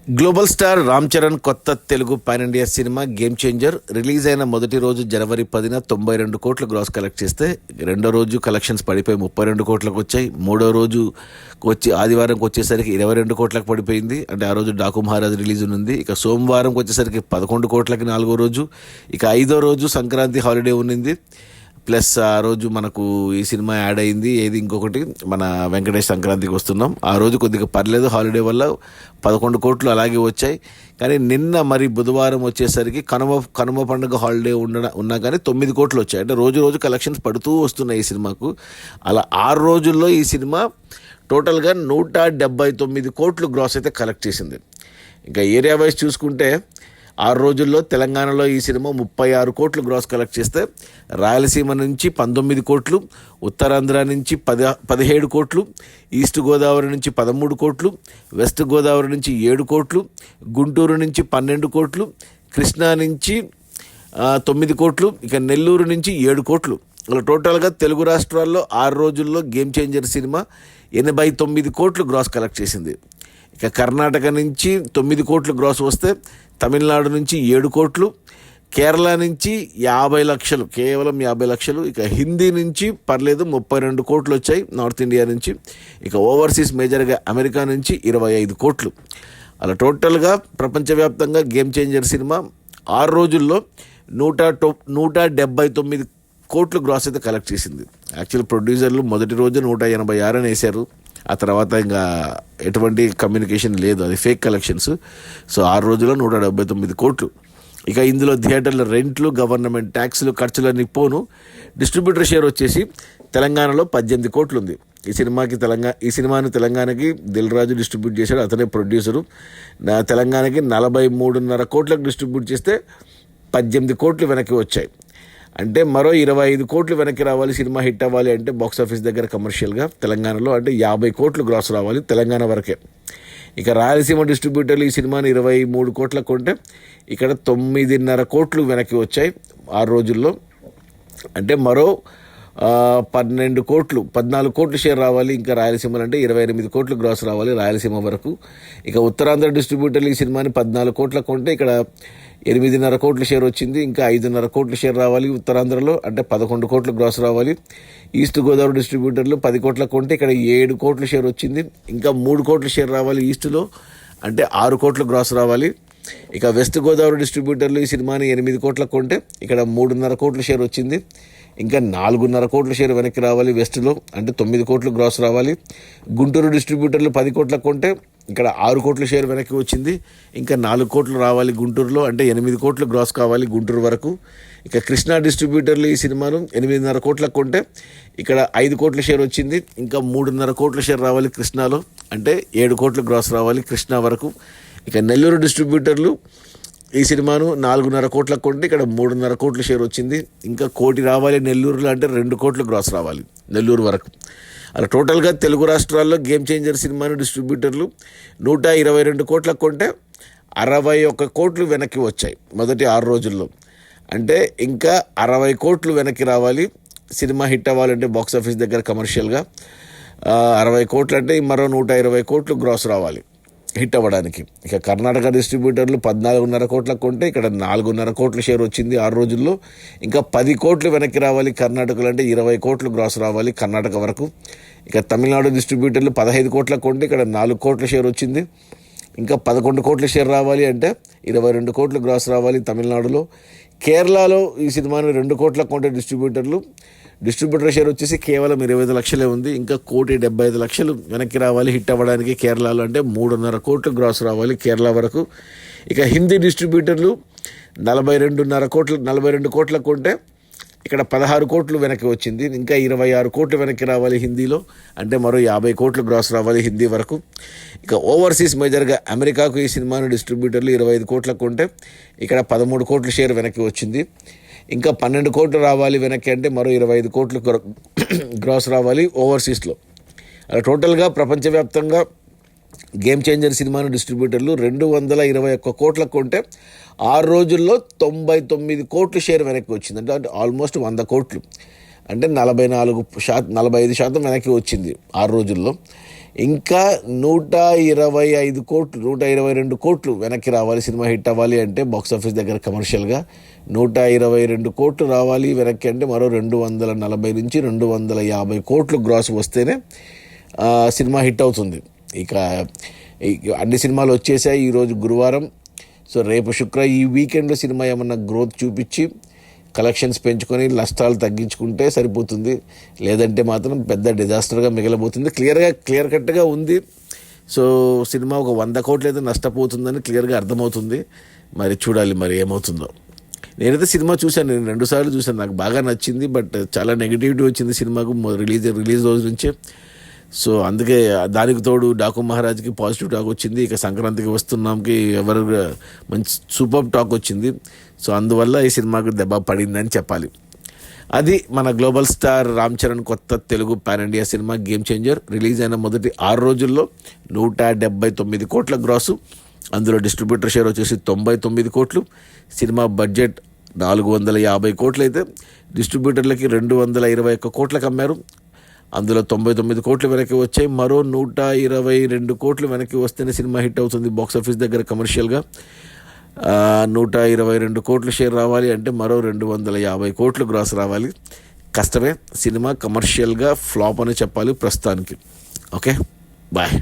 Global star Ram Charan కొత్త Telugu pan India cinema game changer release అయిన మొదటి రోజు జనవరి 10న 92 కోట్లు గ్రాస్ కలెక్ట్ చేస్తే రెండో రోజు కలెక్షన్స్ పడిపోయి 32 కోట్లకు వచ్చాయి. మూడో రోజు వచ్చి ఆదివారంకి వచ్చేసరికి 22 కోట్లకు పడిపోయింది. అంటే ఆ రోజు డాకు మహారాజ్ రిలీజ్ ఉంది. ఇక సోమవారంకి వచ్చేసరికి 11 కోట్లకి నాలుగో రోజు. ఇక ఐదో రోజు సంక్రాంతి హాలిడే ఉన్నింది. ప్లస్ ఆ రోజు మనకు ఈ సినిమా యాడ్ అయింది. ఏది ఇంకొకటి మన వెంకటేష్ సంక్రాంతికి వస్తున్నాం. ఆ రోజు కొద్దిగా పర్లేదు, హాలిడే వల్ల 11 కోట్లు అలాగే వచ్చాయి. కానీ నిన్న మరి బుధవారం వచ్చేసరికి కనుమ పండుగ హాలిడే ఉన్నా కానీ 9 కోట్లు వచ్చాయి. అంటే రోజు రోజు కలెక్షన్స్ పడుతూ వస్తున్నాయి ఈ సినిమాకు. అలా 6 రోజుల్లో ఈ సినిమా టోటల్గా 179 కోట్లు గ్రాస్ అయితే కలెక్ట్ చేసింది. ఇంకా ఏరియా వైజ్ చూసుకుంటే 6 రోజుల్లో తెలంగాణలో ఈ సినిమా 36 కోట్లు గ్రాస్ కలెక్ట్ చేస్తే రాయలసీమ నుంచి 19 కోట్లు, ఉత్తరాంధ్ర నుంచి 17 కోట్లు, ఈస్ట్ గోదావరి నుంచి 13 కోట్లు, వెస్ట్ గోదావరి నుంచి 7 కోట్లు, గుంటూరు నుంచి 12 కోట్లు, కృష్ణా నుంచి 9 కోట్లు, ఇక నెల్లూరు నుంచి 7 కోట్లు. అలా టోటల్గా తెలుగు రాష్ట్రాల్లో 6 రోజుల్లో గేమ్ చేంజర్ సినిమా 89 కోట్లు గ్రాస్ కలెక్ట్ చేసింది. ఇక కర్ణాటక నుంచి 9 కోట్లు గ్రాస్ వస్తే తమిళనాడు నుంచి 7 కోట్లు, కేరళ నుంచి 50 లక్షలు, కేవలం 50 లక్షలు. ఇక హిందీ నుంచి పర్లేదు 32 కోట్లు వచ్చాయి నార్త్ ఇండియా నుంచి. ఇక ఓవర్సీస్ మేజర్గా అమెరికా నుంచి 25 కోట్లు. అలా టోటల్గా ప్రపంచవ్యాప్తంగా గేమ్ చేంజర్ సినిమా 6 రోజుల్లో 179 కోట్లు గ్రాస్ అయితే కలెక్ట్ చేసింది. యాక్చువల్ ప్రొడ్యూసర్లు మొదటి రోజు 186 అని వేశారు. ఆ తర్వాత ఇంకా ఎటువంటి కమ్యూనికేషన్ లేదు, అది ఫేక్ కలెక్షన్స్. సో 6 రోజుల్లో 179 కోట్లు. ఇక ఇందులో థియేటర్ల రెంట్లు, గవర్నమెంట్ ట్యాక్స్లు, ఖర్చులన్నీ పోను. డిస్ట్రిబ్యూటర్ షేర్ వచ్చేసి తెలంగాణలో 18 కోట్లు ఉంది. ఈ సినిమాని తెలంగాణకి దిల్ రాజు డిస్ట్రిబ్యూట్ చేశాడు, అతనే ప్రొడ్యూసరు. తెలంగాణకి 43.5 కోట్లకు డిస్ట్రిబ్యూట్ చేస్తే 18 కోట్లు వెనక్కి వచ్చాయి. అంటే మరో 25 కోట్లు వెనక్కి రావాలి సినిమా హిట్ అవ్వాలి అంటే బాక్సాఫీస్ దగ్గర కమర్షియల్గా తెలంగాణలో. అంటే 50 కోట్లు గ్రాస్ రావాలి తెలంగాణ వరకే. ఇక రాయలసీమ డిస్ట్రిబ్యూటర్లు ఈ సినిమాని 23 కోట్లకు కొంటే ఇక్కడ 9.5 కోట్లు వెనక్కి వచ్చాయి 6 రోజుల్లో. అంటే మరో 14 కోట్లు షేర్ రావాలి. ఇంకా రాయలసీమలో అంటే 28 కోట్లు గ్రాస్ రావాలి రాయలసీమ వరకు. ఇక ఉత్తరాంధ్ర డిస్ట్రిబ్యూటర్లు ఈ సినిమాని 14 కోట్లకు కొంటే ఇక్కడ 8.5 కోట్లు షేర్ వచ్చింది. ఇంకా 5.5 కోట్లు షేర్ రావాలి ఉత్తరాంధ్రలో, అంటే 11 కోట్లు గ్రాస్ రావాలి. ఈస్ట్ గోదావరి డిస్ట్రిబ్యూటర్లు 10 కోట్లకు కొంటే ఇక్కడ 7 కోట్లు షేర్ వచ్చింది. ఇంకా 3 కోట్లు షేర్ రావాలి ఈస్ట్లో, అంటే 6 కోట్లు గ్రాస్ రావాలి. ఇక వెస్ట్ గోదావరి డిస్ట్రిబ్యూటర్లు ఈ సినిమాని 8 కోట్లకు కొంటే ఇక్కడ 3.5 కోట్లు షేర్ వచ్చింది. ఇంకా 4.5 కోట్ల షేర్ వెనక్కి రావాలి వెస్ట్లో, అంటే 9 కోట్లు గ్రాస్ రావాలి. గుంటూరు డిస్ట్రిబ్యూటర్లు 10 కోట్లకు కొంటే ఇక్కడ 6 కోట్ల షేర్ వెనక్కి వచ్చింది. ఇంకా 4 కోట్లు రావాలి గుంటూరులో, అంటే 8 కోట్లు గ్రాస్ కావాలి గుంటూరు వరకు. ఇక కృష్ణా డిస్ట్రిబ్యూటర్లు ఈ సినిమాను 8.5 కోట్లకు కొంటే ఇక్కడ 5 కోట్ల షేర్ వచ్చింది. ఇంకా 3.5 కోట్ల షేర్ రావాలి కృష్ణాలో, అంటే 7 కోట్లు గ్రాస్ రావాలి కృష్ణా వరకు. ఇక నెల్లూరు డిస్ట్రిబ్యూటర్లు ఈ సినిమాను 4.5 కోట్లకు కొంటే ఇక్కడ 3.5 కోట్ల షేర్ వచ్చింది. ఇంకా 1 కోటి రావాలి నెల్లూరులో, అంటే 2 కోట్లు గ్రాస్ రావాలి నెల్లూరు వరకు. అలా టోటల్గా తెలుగు రాష్ట్రాల్లో గేమ్ చేంజర్ సినిమాను డిస్ట్రిబ్యూటర్లు 122 కోట్లకు కొంటే 61 కోట్లు వెనక్కి వచ్చాయి మొదటి 6 రోజుల్లో. అంటే ఇంకా 60 కోట్లు వెనక్కి రావాలి సినిమా హిట్ అవ్వాలంటే బాక్సాఫీస్ దగ్గర కమర్షియల్గా. 60 కోట్లు అంటే మరో 120 కోట్లు గ్రాస్ రావాలి హిట్ అవ్వడానికి. ఇక కర్ణాటక డిస్ట్రిబ్యూటర్లు 14.5 కోట్లకు కొంటే ఇక్కడ 4.5 కోట్ల షేర్ వచ్చింది 6 రోజుల్లో. ఇంకా 10 కోట్లు వెనక్కి రావాలి కర్ణాటకలో, అంటే 20 కోట్లు గ్రాస్ రావాలి కర్ణాటక వరకు. ఇక తమిళనాడు డిస్ట్రిబ్యూటర్లు 15 కోట్లకు కొంటే ఇక్కడ 4 కోట్ల షేర్ వచ్చింది. ఇంకా 11 కోట్ల షేర్ రావాలి, అంటే 22 కోట్లు గ్రాస్ రావాలి తమిళనాడులో. కేరళలో ఈ సినిమాను 2 కోట్లకు కొంటే డిస్ట్రిబ్యూటర్ షేర్ వచ్చేసి కేవలం 25 లక్షలే ఉంది. ఇంకా 1,75 లక్షలు వెనక్కి రావాలి హిట్ అవ్వడానికి కేరళలో, అంటే 3.5 కోట్లు గ్రాస్ రావాలి కేరళ వరకు. ఇక హిందీ డిస్ట్రిబ్యూటర్లు 42 కోట్లకు కొంటే ఇక్కడ 16 కోట్లు వెనక్కి వచ్చింది. ఇంకా 26 కోట్లు వెనక్కి రావాలి హిందీలో, అంటే మరో 50 కోట్లు గ్రాస్ రావాలి హిందీ వరకు. ఇక ఓవర్సీస్ మేజర్గా అమెరికాకు ఈ సినిమాను డిస్ట్రిబ్యూటర్లు 25 కోట్లకు కొంటే ఇక్కడ 13 కోట్ల షేర్ వెనక్కి వచ్చింది. ఇంకా 12 కోట్లు రావాలి వెనక్కి, అంటే మరో 25 కోట్లు గ్రాస్ రావాలి ఓవర్సీస్లో. అలా టోటల్గా ప్రపంచవ్యాప్తంగా గేమ్ చేంజర్ సినిమాను డిస్ట్రిబ్యూటర్లు 221 కోట్లకు కొంటే 6 రోజుల్లో 99 కోట్లు షేర్ వెనక్కి వచ్చింది. అంటే ఆల్మోస్ట్ 100 కోట్లు, అంటే 45% వెనక్కి వచ్చింది 6 రోజుల్లో. ఇంకా 125 కోట్లు 122 కోట్లు వెనక్కి రావాలి, సినిమా హిట్ అవ్వాలి అంటే బాక్స్ ఆఫీస్ దగ్గర కమర్షియల్గా 122 కోట్లు రావాలి వెనక్కి అంటే మరో 240 నుంచి 250 కోట్లు గ్రాస్ వస్తేనే సినిమా హిట్ అవుతుంది. ఇక అన్ని సినిమాలు వచ్చేసాయి ఈరోజు గురువారం. సో రేపు ఈ వీకెండ్లో సినిమా ఏమన్నా గ్రోత్ చూపించి కలెక్షన్స్ పెంచుకొని నష్టాలు తగ్గించుకుంటే సరిపోతుంది, లేదంటే మాత్రం పెద్ద డిజాస్టర్గా మిగలబోతుంది. క్లియర్ కట్గా ఉంది. సో సినిమా ఒక 100 కోట్లు అయితే నష్టపోతుందని క్లియర్గా అర్థమవుతుంది. మరి చూడాలి మరి ఏమవుతుందో. నేనైతే సినిమా చూశాను, నేను 2 సార్లు చూశాను, నాకు బాగా నచ్చింది. బట్ చాలా నెగిటివిటీ వచ్చింది సినిమాకు రిలీజ్ రోజు నుంచే. సో అందుకే దానికి తోడు డాకు మహారాజ్కి పాజిటివ్ టాక్ వచ్చింది. ఇక సంక్రాంతికి వస్తున్నాంకి ఎవరు మంచి సూపర్ టాక్ వచ్చింది. సో అందువల్ల ఈ సినిమాకు దెబ్బ పడిందని చెప్పాలి. అది మన గ్లోబల్ స్టార్ రామ్ చరణ్ కొత్త Telugu pan India cinema game changer. Release అయిన మొదటి 6 రోజుల్లో 179 కోట్ల గ్రాసు, అందులో డిస్ట్రిబ్యూటర్ షేర్ వచ్చేసి 99 కోట్లు. సినిమా బడ్జెట్ 450 కోట్లు అయితే డిస్ట్రిబ్యూటర్లకి 221 కోట్లకు అమ్మారు. అందులో 99 కోట్లు వెనక్కి వచ్చాయి. మరో 122 కోట్లు వెనక్కి వస్తేనే సినిమా హిట్ అవుతుంది బాక్స్ ఆఫీస్ దగ్గర కమర్షియల్గా. 122 కోట్లు షేర్ రావాలి అంటే మరో 250 కోట్లు గ్రాస్ రావాలి. కష్టమే. సినిమా కమర్షియల్గా ఫ్లాప్ అని చెప్పాలి ప్రస్తుతానికి. Okay, bye.